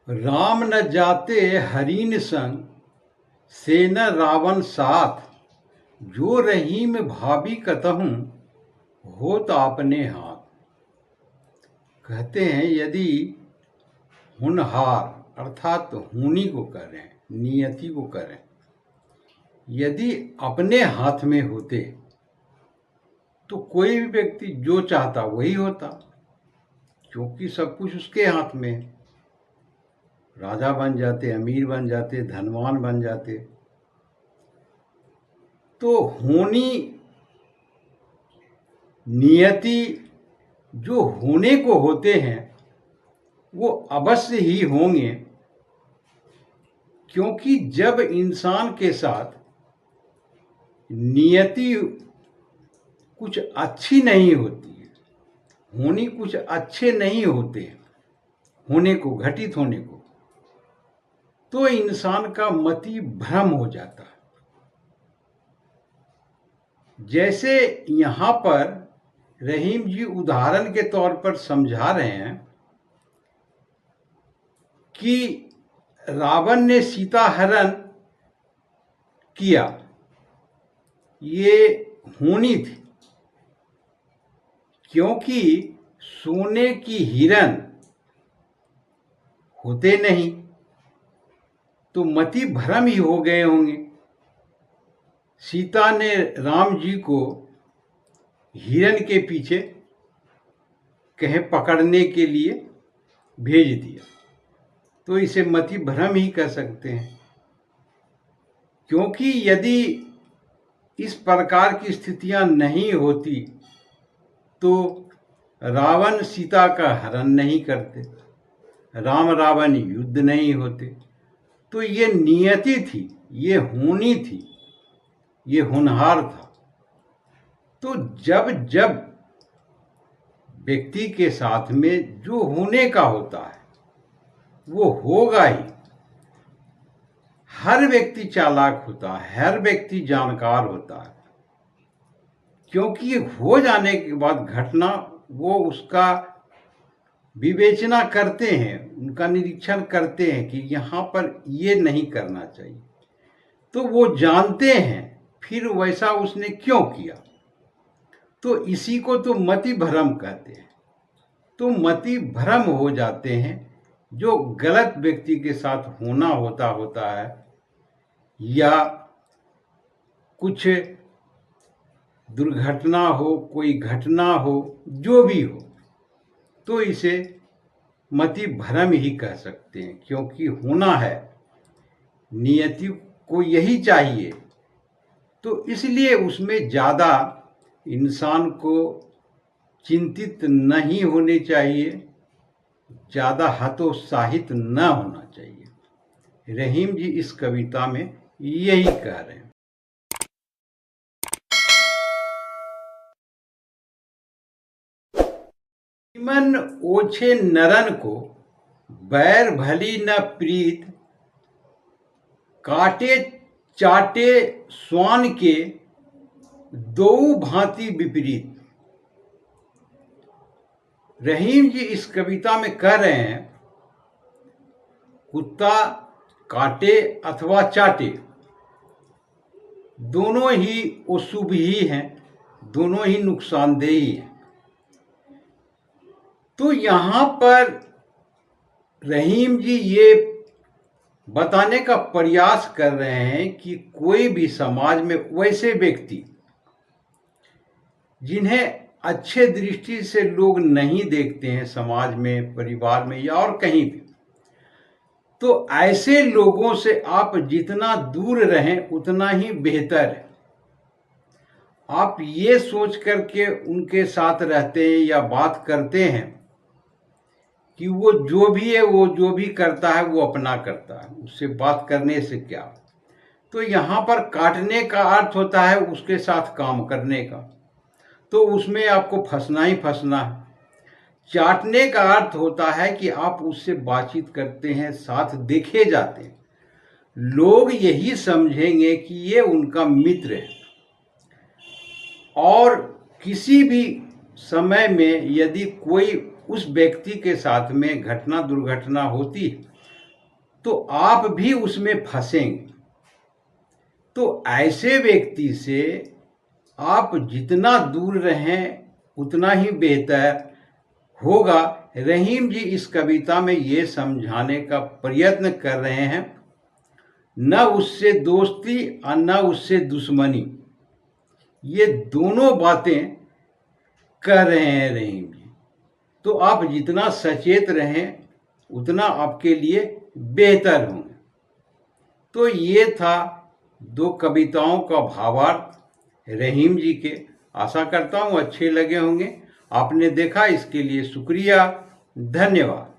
राम न जाते हरिन संग, सेन रावण साथ। जो रहीम भाभी कतहूँ, होत आपने हाथ। कहते हैं यदि होनहार अर्थात होनी को करें, नियति को करें, यदि अपने हाथ में होते तो कोई भी व्यक्ति जो चाहता वही होता, क्योंकि सब कुछ उसके हाथ में है। राजा बन जाते, अमीर बन जाते, धनवान बन जाते। तो होनी नियति जो होने को होते हैं वो अवश्य ही होंगे, क्योंकि जब इंसान के साथ नियति कुछ अच्छी नहीं होती है, होनी कुछ अच्छे नहीं होते हैं, होने को, घटित होने को, तो इंसान का मति भ्रम हो जाता है। जैसे यहाँ पर रहीम जी उदाहरण के तौर पर समझा रहे हैं कि रावण ने सीता हरण किया, ये होनी थी, क्योंकि सोने की हिरण होते नहीं तो मति भ्रम ही हो गए होंगे। सीता ने राम जी को हिरण के पीछे कहीं पकड़ने के लिए भेज दिया, तो इसे मति भ्रम ही कह सकते हैं। क्योंकि यदि इस प्रकार की स्थितियां नहीं होती तो रावण सीता का हरण नहीं करते, राम रावण युद्ध नहीं होते। तो ये नियति थी, ये होनी थी, ये होनहार था। तो जब जब व्यक्ति के साथ में जो होने का होता है वो होगा ही। हर व्यक्ति चालाक होता है, हर व्यक्ति जानकार होता है, क्योंकि हो जाने के बाद घटना वो उसका विवेचना करते हैं, उनका निरीक्षण करते हैं कि यहाँ पर ये नहीं करना चाहिए, तो वो जानते हैं फिर वैसा उसने क्यों किया। तो इसी को तो मति भ्रम कहते हैं। तो मति भ्रम हो जाते हैं, जो गलत व्यक्ति के साथ होता है या कुछ दुर्घटना हो, कोई घटना हो, जो भी हो, तो इसे मति भ्रम ही कह सकते हैं, क्योंकि होना है, नियति को यही चाहिए। तो इसलिए उसमें ज़्यादा इंसान को चिंतित नहीं होने चाहिए, ज़्यादा हतोत्साहित न होना चाहिए। रहीम जी इस कविता में यही कह रहे हैं। मन ओछे नरन को, बैर भली न प्रीत। काटे चाटे स्वान के, दो भांति विपरीत। रहीम जी इस कविता में कह रहे हैं कुत्ता काटे अथवा चाटे, दोनों ही अशुभ ही हैं, दोनों ही नुकसानदेही हैं। तो यहाँ पर रहीम जी ये बताने का प्रयास कर रहे हैं कि कोई भी समाज में वैसे व्यक्ति जिन्हें अच्छे दृष्टि से लोग नहीं देखते हैं, समाज में, परिवार में या और कहीं भी, तो ऐसे लोगों से आप जितना दूर रहें उतना ही बेहतर है। आप ये सोच करके उनके साथ रहते हैं या बात करते हैं कि वो जो भी है, वो जो भी करता है वो अपना करता है, उससे बात करने से क्या। तो यहाँ पर काटने का अर्थ होता है उसके साथ काम करने का, तो उसमें आपको फंसना ही फंसना है। चाटने का अर्थ होता है कि आप उससे बातचीत करते हैं, साथ देखे जाते हैं, लोग यही समझेंगे कि ये उनका मित्र है। और किसी भी समय में यदि कोई उस व्यक्ति के साथ में घटना दुर्घटना होती है तो आप भी उसमें फंसेंगे। तो ऐसे व्यक्ति से आप जितना दूर रहें उतना ही बेहतर होगा। रहीम जी इस कविता में ये समझाने का प्रयत्न कर रहे हैं, न उससे दोस्ती और न उससे दुश्मनी, ये दोनों बातें कर रहे हैं रहीम जी। तो आप जितना सचेत रहें उतना आपके लिए बेहतर होंगे। तो ये था 2 कविताओं का भावार्थ रहीम जी के। आशा करता हूँ अच्छे लगे होंगे। आपने देखा, इसके लिए शुक्रिया, धन्यवाद।